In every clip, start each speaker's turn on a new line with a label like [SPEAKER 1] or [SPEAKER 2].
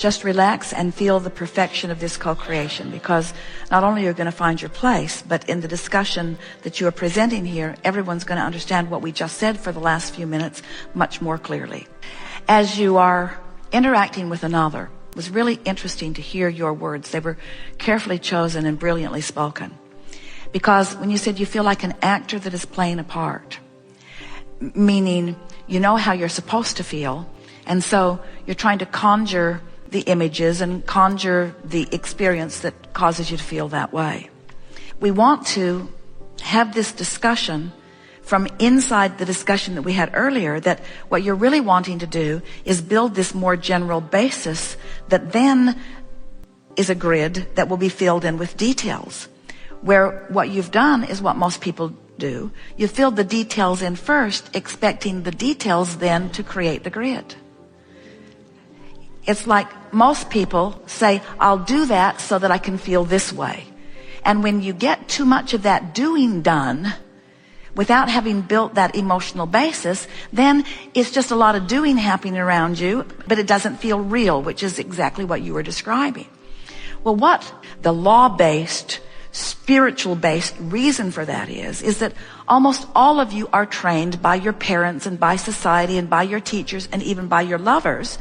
[SPEAKER 1] Just relax and feel the perfection of this co-creation, because not only are you going to find your place, but in the discussion that you are presenting here, everyone's going to understand what we just said for the last few minutes much more clearly. As you are interacting with another, it was really interesting to hear your words. They were carefully chosen and brilliantly spoken. Because when you said you feel like an actor that is playing a part, meaning you know how you're supposed to feel, and so you're trying to conjure the images and conjure the experience that causes you to feel that way. We want to have this discussion from inside the discussion that we had earlier, that what you're really wanting to do is build this more general basis that then is a grid that will be filled in with details, where what you've done is what most people do. You filled the details in first, expecting the details then to create the grid. It's like most people say, I'll do that so that I can feel this way. And when you get too much of that doing done without having built that emotional basis, then it's just a lot of doing happening around you, but it doesn't feel real, which is exactly what you were describing. Well, what the law-based, spiritual-based reason for that is that almost all of you are trained by your parents and by society and by your teachers and even by your lovers,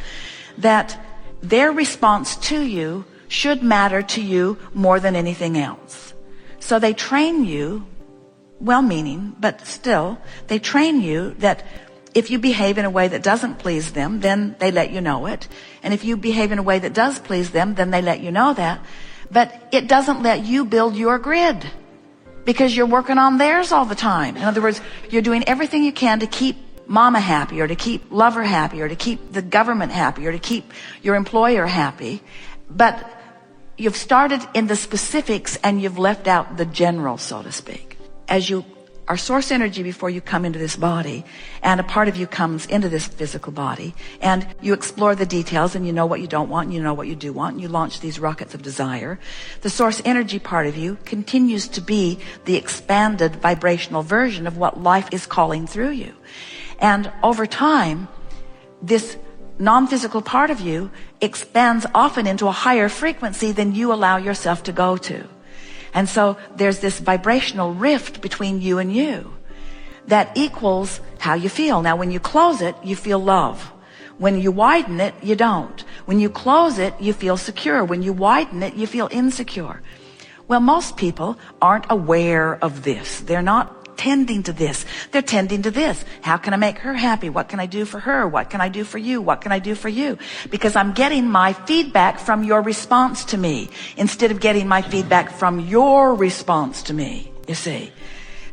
[SPEAKER 1] that their response to you should matter to you more than anything else. So they train you, well-meaning, but still, they train you that if you behave in a way that doesn't please them, then they let you know it. And if you behave in a way that does please them, then they let you know that. But it doesn't let you build your grid, because you're working on theirs all the time. In other words, you're doing everything you can to keep mama happy, or to keep lover happy, or to keep the government happy, or to keep your employer happy. But you've started in the specifics and you've left out the general, so to speak. As you are source energy before you come into this body, and a part of you comes into this physical body, and you explore the details, and you know what you don't want, and you know what you do want, and you launch these rockets of desire. The source energy part of you continues to be the expanded vibrational version of what life is calling through you. And over time, this non-physical part of you expands often into a higher frequency than you allow yourself to go to. And so there's this vibrational rift between you and you that equals how you feel. Now, when you close it, you feel love. When you widen it, you don't. When you close it, you feel secure. When you widen it, you feel insecure. Well, most people aren't aware of this. They're not tending to this. They're tending to this. How can I make her happy? What can I do for her? What can I do for you? What can I do for you? Because I'm getting my feedback from your response to me instead of getting my feedback from your response to me, you see.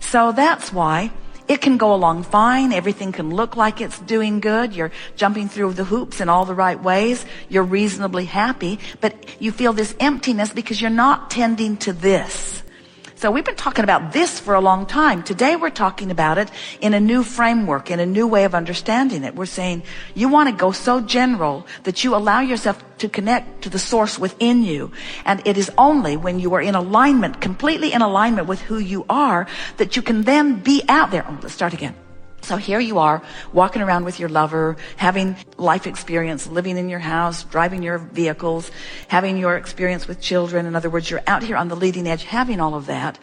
[SPEAKER 1] So that's why it can go along fine. Everything can look like it's doing good. You're jumping through the hoops in all the right ways. You're reasonably happy, but you feel this emptiness because you're not tending to this. So we've been talking about this for a long time. Today we're talking about it in a new framework, in a new way of understanding it. We're saying you want to go so general that you allow yourself to connect to the source within you. And it is only when you are in alignment, completely in alignment with who you are, that you can then be out there. Oh, let's start again. So here you are, walking around with your lover, having life experience, living in your house, driving your vehicles, having your experience with children. In other words, you're out here on the leading edge having all of that.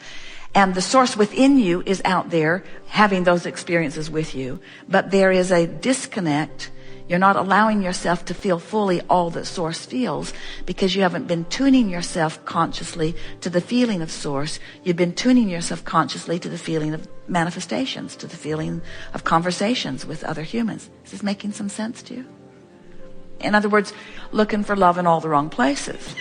[SPEAKER 1] And the source within you is out there having those experiences with you. But there is a disconnect. You're not allowing yourself to feel fully all that source feels because you haven't been tuning yourself consciously to the feeling of source. You've been tuning yourself consciously to the feeling of manifestations, to the feeling of conversations with other humans. Is this making some sense to you? In other words, looking for love in all the wrong places.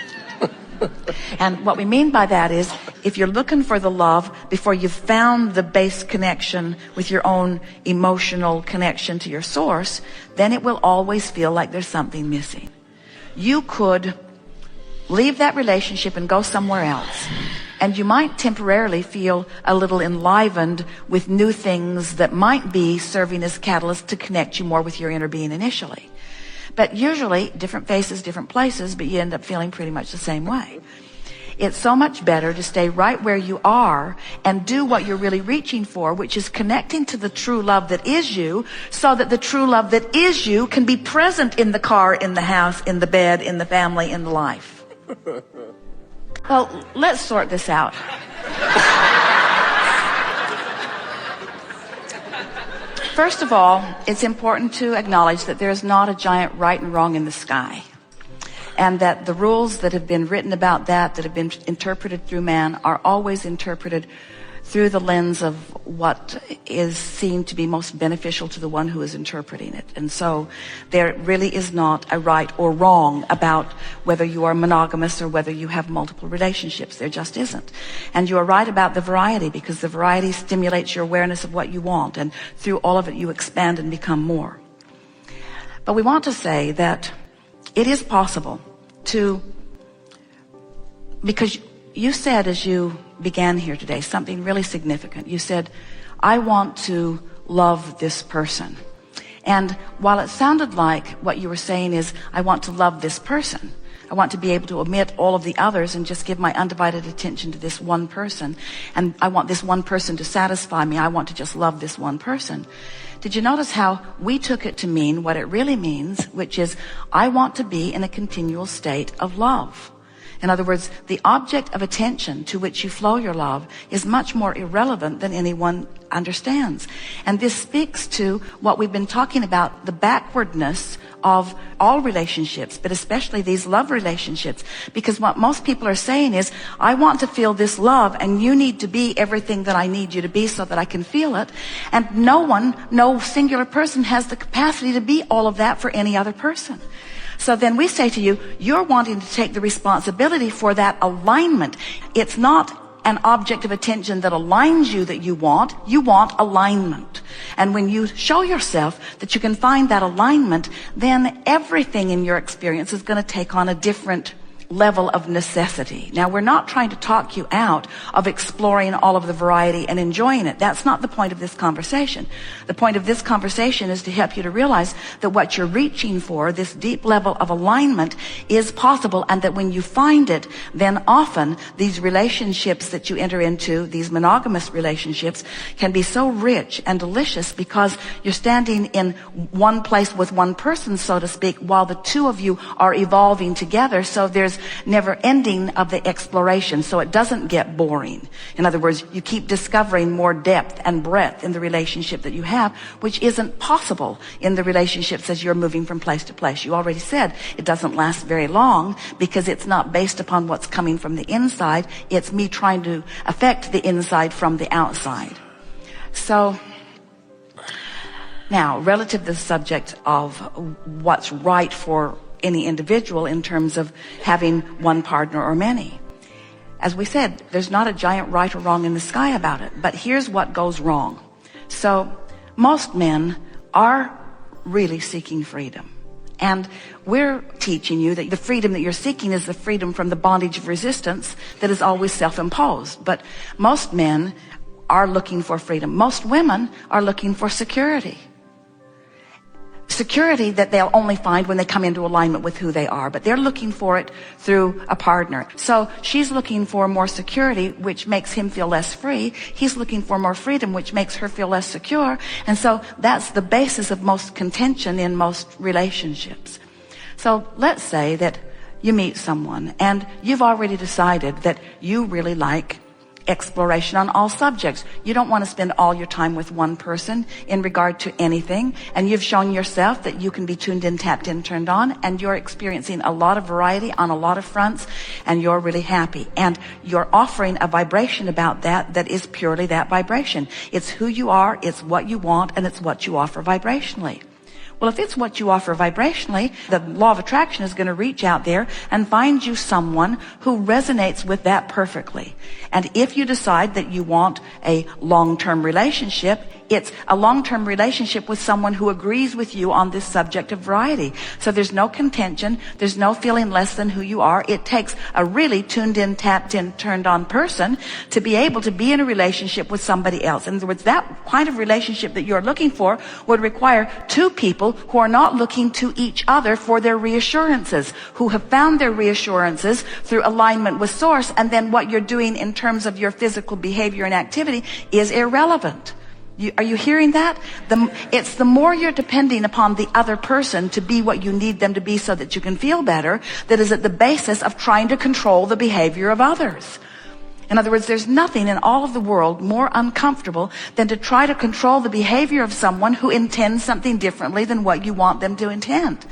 [SPEAKER 1] And what we mean by that is, if you're looking for the love before you've found the base connection with your own emotional connection to your source, then it will always feel like there's something missing. You could leave that relationship and go somewhere else, and you might temporarily feel a little enlivened with new things that might be serving as catalysts to connect you more with your inner being initially. But usually, different faces, different places, but you end up feeling pretty much the same way. It's so much better to stay right where you are and do what you're really reaching for, which is connecting to the true love that is you, so that the true love that is you can be present in the car, in the house, in the bed, in the family, in the life. Well, let's sort this out. First of all, it's important to acknowledge that there's not a giant right and wrong in the sky. And that the rules that have been written about that have been interpreted through man, are always interpreted through the lens of what is seen to be most beneficial to the one who is interpreting it. And so there really is not a right or wrong about whether you are monogamous or whether you have multiple relationships. There just isn't. And you are right about the variety, because the variety stimulates your awareness of what you want, and through all of it you expand and become more. But we want to say that it is possible to, because you said as you began here today something really significant. You said, I want to love this person. And while it sounded like what you were saying is, I want to love this person, I want to be able to omit all of the others and just give my undivided attention to this one person, and I want this one person to satisfy me, I want to just love this one person. Did you notice how we took it to mean what it really means, which is, I want to be in a continual state of love. In other words, the object of attention to which you flow your love is much more irrelevant than anyone understands. And this speaks to what we've been talking about, the backwardness of all relationships, but especially these love relationships. Because what most people are saying is, I want to feel this love, and you need to be everything that I need you to be so that I can feel it. And no singular person has the capacity to be all of that for any other person. So then we say to you, you're wanting to take the responsibility for that alignment. It's not an object of attention that aligns you that you want alignment. And when you show yourself that you can find that alignment, then everything in your experience is going to take on a different level of necessity. Now, we're not trying to talk you out of exploring all of the variety and enjoying it. That's not the point of this conversation. The point of this conversation is to help you to realize that what you're reaching for, this deep level of alignment, is possible, and that when you find it, then often these relationships that you enter into, these monogamous relationships, can be so rich and delicious because you're standing in one place with one person, so to speak, while the two of you are evolving together. So there's never ending of the exploration, so it doesn't get boring. In other words, you keep discovering more depth and breadth in the relationship that you have, which isn't possible in the relationships as you're moving from place to place. You already said it doesn't last very long because it's not based upon what's coming from the inside. It's me trying to affect the inside from the outside. So now, relative to the subject of what's right for any individual in terms of having one partner or many, as we said, there's not a giant right or wrong in the sky about it. But here's what goes wrong. So most men are really seeking freedom. And we're teaching you that the freedom that you're seeking is the freedom from the bondage of resistance that is always self-imposed. But most men are looking for freedom. Most women are looking for security. Security that they'll only find when they come into alignment with who they are, but they're looking for it through a partner. So she's looking for more security, which makes him feel less free. He's looking for more freedom, which makes her feel less secure. And so that's the basis of most contention in most relationships. So let's say that you meet someone and you've already decided that you really like exploration on all subjects. You don't want to spend all your time with one person in regard to anything, and you've shown yourself that you can be tuned in, tapped in, turned on, and you're experiencing a lot of variety on a lot of fronts, and you're really happy, and you're offering a vibration about that is purely that vibration. It's who you are, it's what you want, and it's what you offer vibrationally. Well, if it's what you offer vibrationally, the law of attraction is going to reach out there and find you someone who resonates with that perfectly. And if you decide that you want a long-term relationship, it's a long-term relationship with someone who agrees with you on this subject of variety. So there's no contention. There's no feeling less than who you are. It takes a really tuned in, tapped in, turned on person to be able to be in a relationship with somebody else. In other words, that kind of relationship that you're looking for would require two people people who are not looking to each other for their reassurances, who have found their reassurances through alignment with source, and then what you're doing in terms of your physical behavior and activity is irrelevant. Are you hearing that? It's the more you're depending upon the other person to be what you need them to be so that you can feel better, that is at the basis of trying to control the behavior of others. In other words, there's nothing in all of the world more uncomfortable than to try to control the behavior of someone who intends something differently than what you want them to intend.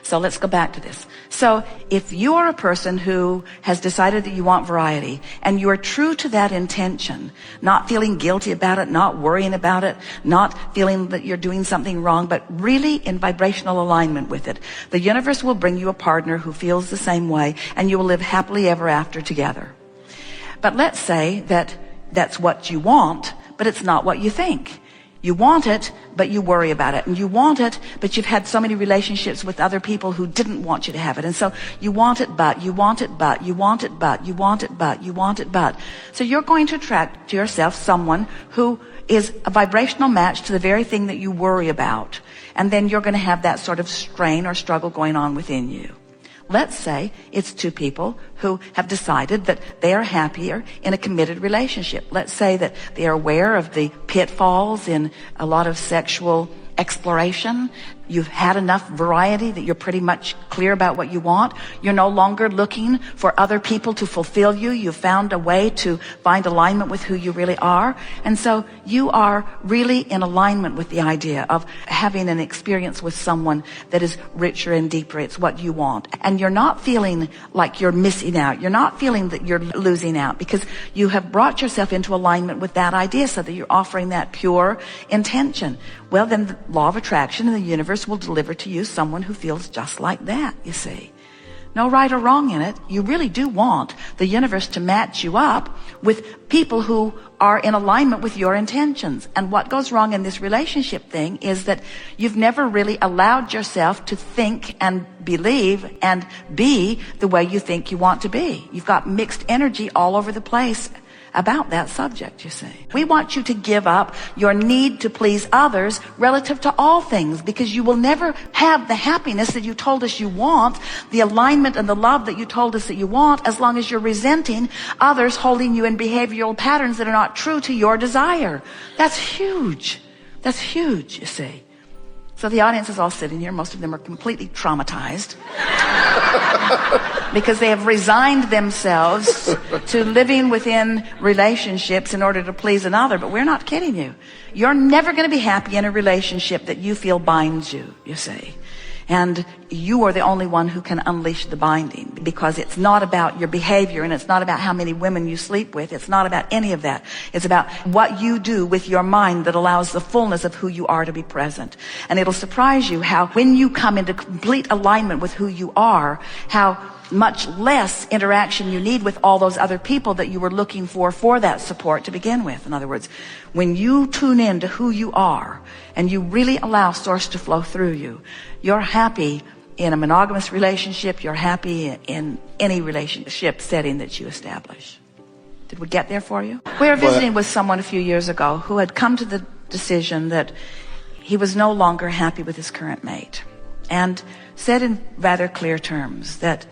[SPEAKER 1] So let's go back to this. So if you are a person who has decided that you want variety, and you are true to that intention, not feeling guilty about it, not worrying about it, not feeling that you're doing something wrong, but really in vibrational alignment with it, the universe will bring you a partner who feels the same way, and you will live happily ever after together. But let's say that that's what you want, but it's not what you think. You want it, but you worry about it. And you want it, but you've had so many relationships with other people who didn't want you to have it. And so you want it, but you want it, but you want it, but you want it, but you want it, but. So you're going to attract to yourself someone who is a vibrational match to the very thing that you worry about. And then you're going to have that sort of strain or struggle going on within you. Let's say it's two people who have decided that they are happier in a committed relationship. Let's say that they are aware of the pitfalls in a lot of sexual exploration. You've had enough variety that you're pretty much clear about what you want. You're no longer looking for other people to fulfill you. You've found a way to find alignment with who you really are. And so you are really in alignment with the idea of having an experience with someone that is richer and deeper. It's what you want. And you're not feeling like you're missing out. You're not feeling that you're losing out, because you have brought yourself into alignment with that idea so that you're offering that pure intention. Well, then the law of attraction in the universe will deliver to you someone who feels just like that, you see. No right or wrong in it. You really do want the universe to match you up with people who are in alignment with your intentions. And what goes wrong in this relationship thing is that you've never really allowed yourself to think and believe and be the way you think you want to be. You've got mixed energy all over the place about that subject, you see. We want you to give up your need to please others relative to all things, because you will never have the happiness that you told us you want, the alignment and the love that you told us that you want, as long as you're resenting others holding you in behavioral patterns that are not true to your desire. That's huge. That's huge, you see. So the audience is all sitting here. Most of them are completely traumatized because they have resigned themselves to living within relationships in order to please another. But we're not kidding you. You're never going to be happy in a relationship that you feel binds you, you see. And you are the only one who can unleash the binding, because it's not about your behavior, and it's not about how many women you sleep with. It's not about any of that. It's about what you do with your mind that allows the fullness of who you are to be present. And it'll surprise you how when you come into complete alignment with who you are, how much less interaction you need with all those other people that you were looking for that support to begin with. In other words, when you tune in to who you are and you really allow source to flow through you, you're happy in a monogamous relationship. You're happy in any relationship setting that you establish. Did we get there for you? We were visiting with someone a few years ago who had come to the decision that he was no longer happy with his current mate, and said in rather clear terms that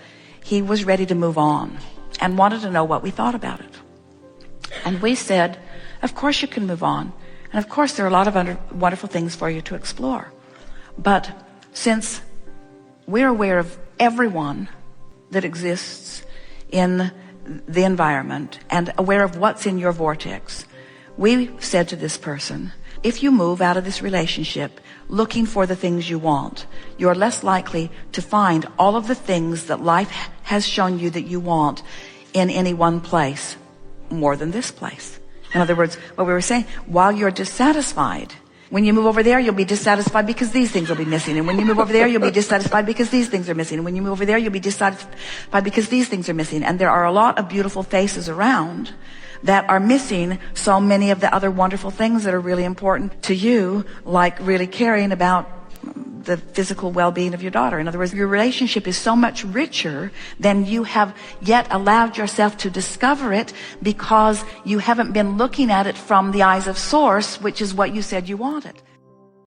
[SPEAKER 1] he was ready to move on and wanted to know what we thought about it. And we said, of course you can move on. And of course there are a lot of wonderful things for you to explore. But since we're aware of everyone that exists in the environment and aware of what's in your vortex, we said to this person, if you move out of this relationship looking for the things you want, you're less likely to find all of the things that life has shown you that you want in any one place more than this place. In other words, what we were saying, while you're dissatisfied, when you move over there, you'll be dissatisfied because these things will be missing. And when you move over there, you'll be dissatisfied because these things are missing. And when you move over there, you'll be dissatisfied because these things are missing. And there are a lot of beautiful faces around that are missing so many of the other wonderful things that are really important to you, like really caring about the physical well-being of your daughter. In other words, your relationship is so much richer than you have yet allowed yourself to discover it, because you haven't been looking at it from the eyes of source, which is what you said you wanted.